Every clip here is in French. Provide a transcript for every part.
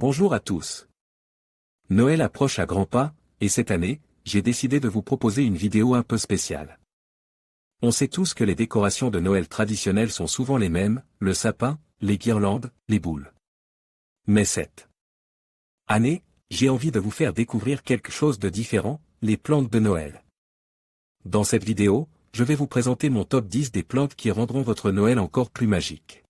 Bonjour à tous. Noël approche à grands pas, et cette année, j'ai décidé de vous proposer une vidéo un peu spéciale. On sait tous que les décorations de Noël traditionnelles sont souvent les mêmes, le sapin, les guirlandes, les boules. Mais cette année, j'ai envie de vous faire découvrir quelque chose de différent, les plantes de Noël. Dans cette vidéo, je vais vous présenter mon top 10 des plantes qui rendront votre Noël encore plus magique.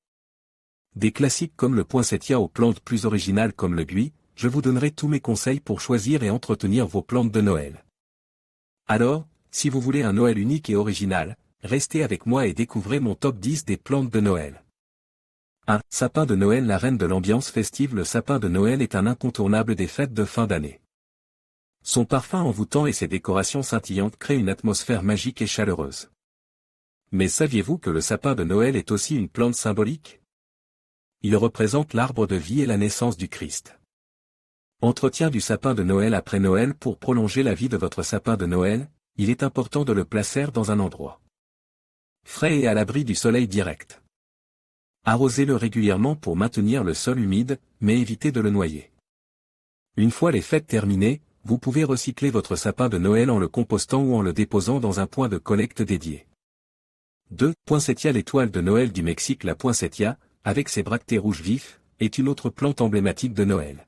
Des classiques comme le poinsettia aux plantes plus originales comme le buis, je vous donnerai tous mes conseils pour choisir et entretenir vos plantes de Noël. Alors, si vous voulez un Noël unique et original, restez avec moi et découvrez mon top 10 des plantes de Noël. 1. Sapin de Noël. La reine de l'ambiance festive. Le sapin de Noël est un incontournable des fêtes de fin d'année. Son parfum envoûtant et ses décorations scintillantes créent une atmosphère magique et chaleureuse. Mais saviez-vous que le sapin de Noël est aussi une plante symbolique ? Il représente l'arbre de vie et la naissance du Christ. Entretien du sapin de Noël. Après Noël. Pour prolonger la vie de votre sapin de Noël, il est important de le placer dans un endroit frais et à l'abri du soleil direct. Arrosez-le régulièrement pour maintenir le sol humide, mais évitez de le noyer. Une fois les fêtes terminées, vous pouvez recycler votre sapin de Noël en le compostant ou en le déposant dans un point de collecte dédié. 2. Poinsettia. L'étoile de Noël du Mexique. La poinsettia, avec ses bractées rouges vifs, est une autre plante emblématique de Noël.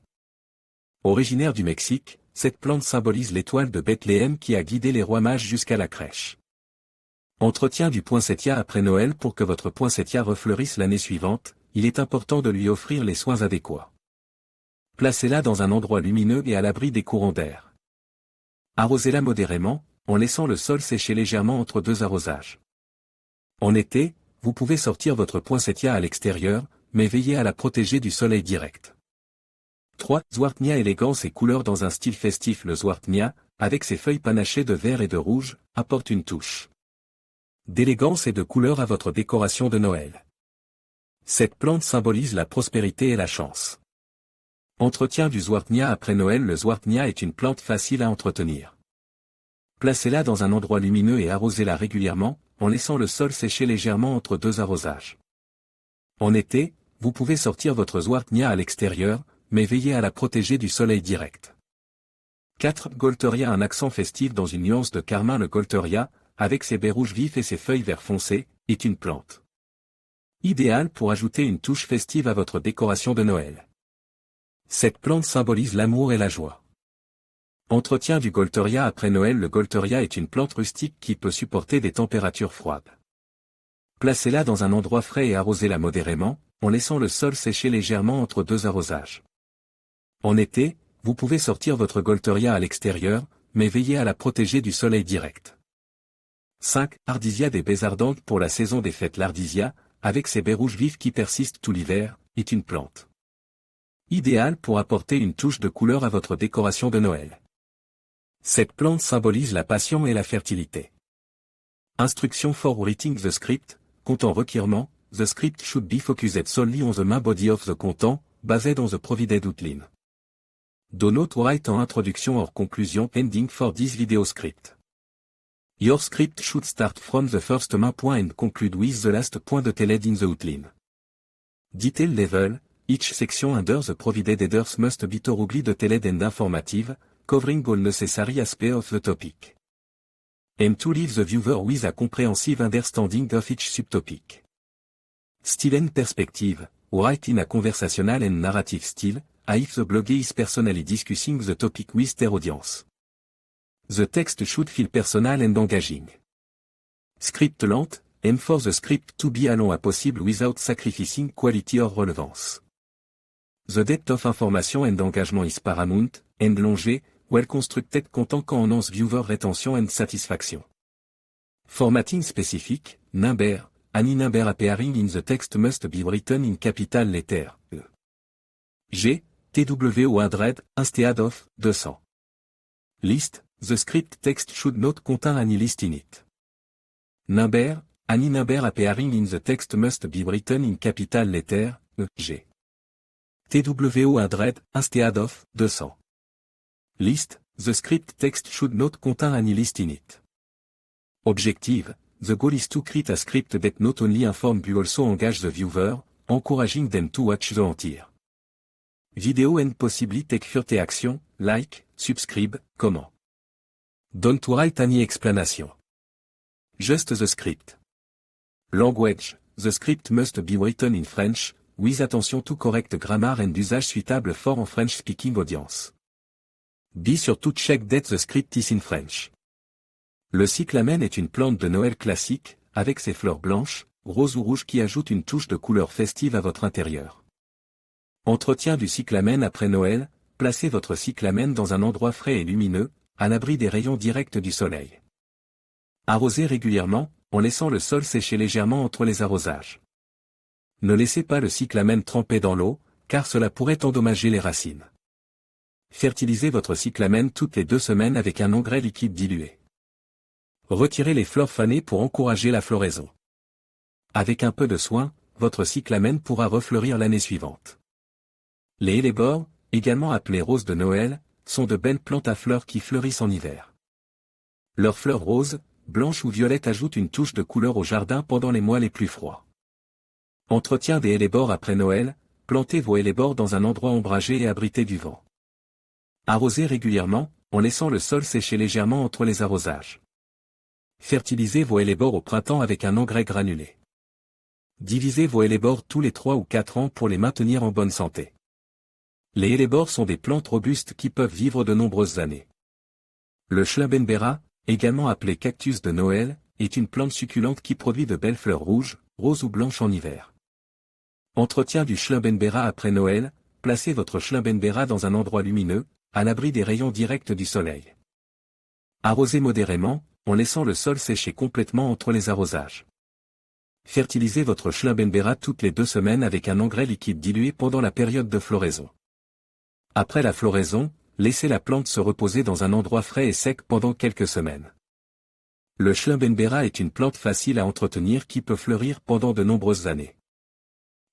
Originaire du Mexique, cette plante symbolise l'étoile de Bethléem qui a guidé les rois mages jusqu'à la crèche. Entretien du poinsettia. Après Noël. Pour que votre poinsettia refleurisse l'année suivante, il est important de lui offrir les soins adéquats. Placez-la dans un endroit lumineux et à l'abri des courants d'air. Arrosez-la modérément, en laissant le sol sécher légèrement entre deux arrosages. En été, vous pouvez sortir votre poinsettia à l'extérieur, mais veillez à la protéger du soleil direct. 3. Zwartnia. Élégance et couleur. Dans un style festif. Le Zwartnia, avec ses feuilles panachées de vert et de rouge, apporte une touche d'élégance et de couleur à votre décoration de Noël. Cette plante symbolise la prospérité et la chance. Entretien du Zwartnia. Après Noël. Le Zwartnia est une plante facile à entretenir. Placez-la dans un endroit lumineux et arrosez-la régulièrement, en laissant le sol sécher légèrement entre deux arrosages. En été, vous pouvez sortir votre Zwartnia à l'extérieur, mais veillez à la protéger du soleil direct. 4. Golteria. Un accent festif dans une nuance de carmin. Le Golteria, avec ses baies rouges vifs et ses feuilles vert foncé, est une plante idéale pour ajouter une touche festive à votre décoration de Noël. Cette plante symbolise l'amour et la joie. Entretien du Golteria. Après Noël. Le Golteria est une plante rustique qui peut supporter des températures froides. Placez-la dans un endroit frais et arrosez-la modérément, en laissant le sol sécher légèrement entre deux arrosages. En été, vous pouvez sortir votre Golteria à l'extérieur, mais veillez à la protéger du soleil direct. 5. Ardisia. Des baies ardentes. Pour la saison des fêtes. L'ardisia, avec ses baies rouges vives qui persistent tout l'hiver, est une plante idéale pour apporter une touche de couleur à votre décoration de Noël. Cette plante symbolise la passion et la fertilité. Instruction for writing the script. Content requirement. The script should be focused solely on the main body of the content, based on the provided outline. Do not write en introduction or conclusion ending for this video script. Your script should start from the first main point and conclude with the last point detailed in the outline. Detail level. Each section under the provided headers must be thoroughly detailed and informative, covering all necessary aspects of the topic. Aim to leave the viewer with a comprehensive understanding of each subtopic. Style and perspective. Write in a conversational and narrative style, as if the blogger is personally discussing the topic with their audience. The text should feel personal and engaging. Script length. Aim for the script to be as long as possible without sacrificing quality or relevance. The depth of information and engagement is paramount, and longer, well-constructed content can enhance viewer retention and satisfaction. Formatting specific. Number. Any number appearing in the text must be written in capital letter E. G. TW100, instead of 200. List. The script text should not contain any list in it. Number. Any number appearing in the text must be written in capital letter E. G. TW100, instead of 200. List. The script text should not contain any list in it. Objective. The goal is to create a script that not only informs but also engage the viewer, encouraging them to watch the entire Vidéo and possibly take 30 action, like, subscribe, comment. Don't write any explanation. Just the script. Language. The script must be written in French, with attention to correct grammar and usage suitable for a French-speaking audience. Be sure to check that the script is in French. Le cyclamen est une plante de Noël classique, avec ses fleurs blanches, roses ou rouges qui ajoutent une touche de couleur festive à votre intérieur. Entretien du cyclamen après Noël, placez votre cyclamen dans un endroit frais et lumineux, à l'abri des rayons directs du soleil. Arrosez régulièrement, en laissant le sol sécher légèrement entre les arrosages. Ne laissez pas le cyclamen tremper dans l'eau, car cela pourrait endommager les racines. Fertilisez votre cyclamen toutes les 2 semaines avec un engrais liquide dilué. Retirez les fleurs fanées pour encourager la floraison. Avec un peu de soin, votre cyclamen pourra refleurir l'année suivante. Les hellebores, également appelées roses de Noël, sont de belles plantes à fleurs qui fleurissent en hiver. Leurs fleurs roses, blanches ou violettes ajoutent une touche de couleur au jardin pendant les mois les plus froids. Entretien des hellebores après Noël, plantez vos hellebores dans un endroit ombragé et abrité du vent. Arrosez régulièrement, en laissant le sol sécher légèrement entre les arrosages. Fertilisez vos hellebores au printemps avec un engrais granulé. Divisez vos hellebores tous les 3 ou 4 ans pour les maintenir en bonne santé. Les hellebores sont des plantes robustes qui peuvent vivre de nombreuses années. Le Schlumbenbera, également appelé cactus de Noël, est une plante succulente qui produit de belles fleurs rouges, roses ou blanches en hiver. Entretien du Schlumbenbera après Noël, placez votre Schlumbenbera dans un endroit lumineux, à l'abri des rayons directs du soleil. Arrosez modérément, en laissant le sol sécher complètement entre les arrosages. Fertilisez votre Schlumbenbera toutes les 2 semaines avec un engrais liquide dilué pendant la période de floraison. Après la floraison, laissez la plante se reposer dans un endroit frais et sec pendant quelques semaines. Le Schlumbenbera est une plante facile à entretenir qui peut fleurir pendant de nombreuses années.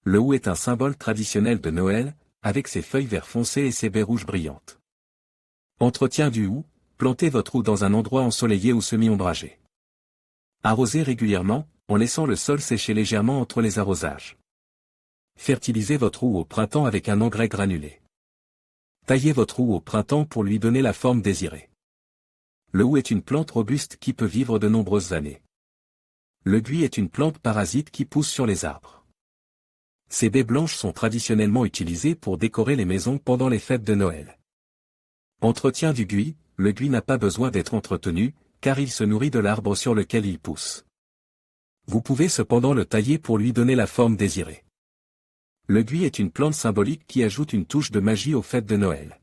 Le hou est un symbole traditionnel de Noël, avec ses feuilles vert foncé et ses baies rouges brillantes. Entretien du hou, plantez votre hou dans un endroit ensoleillé ou semi-ombragé. Arrosez régulièrement, en laissant le sol sécher légèrement entre les arrosages. Fertilisez votre hou au printemps avec un engrais granulé. Taillez votre hou au printemps pour lui donner la forme désirée. Le hou est une plante robuste qui peut vivre de nombreuses années. Le buis est une plante parasite qui pousse sur les arbres. Ses baies blanches sont traditionnellement utilisées pour décorer les maisons pendant les fêtes de Noël. Entretien du buis, le buis n'a pas besoin d'être entretenu, car il se nourrit de l'arbre sur lequel il pousse. Vous pouvez cependant le tailler pour lui donner la forme désirée. Le buis est une plante symbolique qui ajoute une touche de magie aux fêtes de Noël.